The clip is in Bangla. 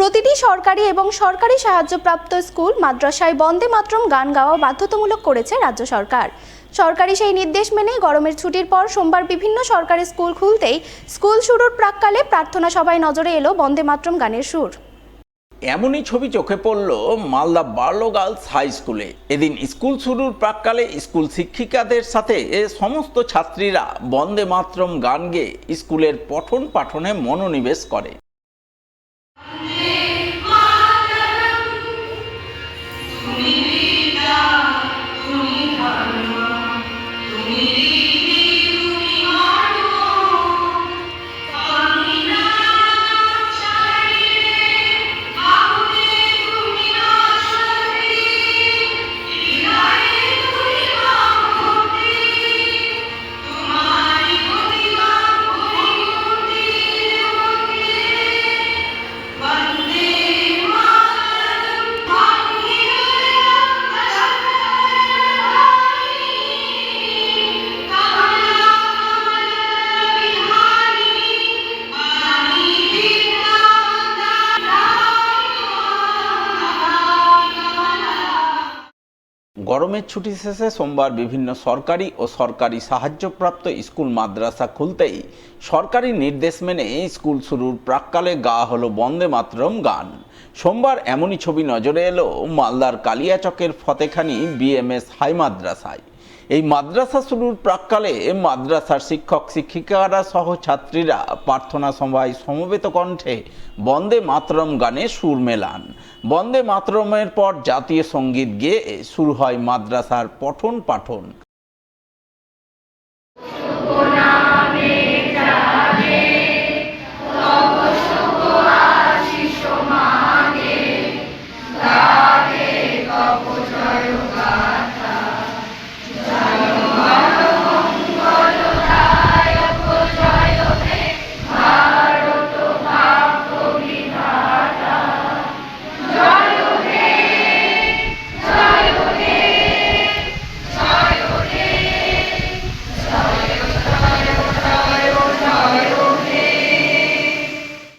প্রতিটি সরকারি এবং সরকারি সাহায্যপ্রাপ্ত স্কুল মাদ্রাসায় বন্দে মাতরম গান গাওয়া বাধ্যতামূলক করেছে রাজ্য সরকার। সরকারি সেই নির্দেশ মেনে গরমের ছুটির পর সোমবার বিভিন্ন সরকারি স্কুল খুলতেই স্কুল শুরুর প্রাক্কালে প্রার্থনা সভায় নজরে এলো বন্দে মাতরম গানের সুর। এমনই ছবি চোখে পড়ল মালদা বার্লো গার্লস হাই স্কুলে। এদিন স্কুল শুরুর প্রাক্কালে স্কুল শিক্ষিকাদের সাথে সমস্ত ছাত্রীরা বন্দে মাতরম গান গেয়ে স্কুলের পঠন পাঠনে মনোনিবেশ করে। গরমের ছুটি শেষে সোমবার বিভিন্ন সরকারি ও সরকারি সাহায্যপ্রাপ্ত স্কুল মাদ্রাসা খুলতেই সরকারি নির্দেশ মেনে স্কুল শুরুর প্রাক্কালে গাওয়া হলো বন্দে মাতরম গান। সোমবার এমনই ছবি নজরে এলো মালদার কালিয়াচকের ফতেখানি বিএমএস হাই মাদ্রাসায়। এই মাদ্রাসা শুরুর প্রাক্কালে মাদ্রাসার শিক্ষক শিক্ষিকারা সহ ছাত্রীরা প্রার্থনা সভায় সমবেত কণ্ঠে বন্দে মাতরম গানে সুর মেলান। বন্দে মাতরমের পর জাতীয় সঙ্গীত গেয়ে শুরু হয় মাদ্রাসার পঠন পাঠন।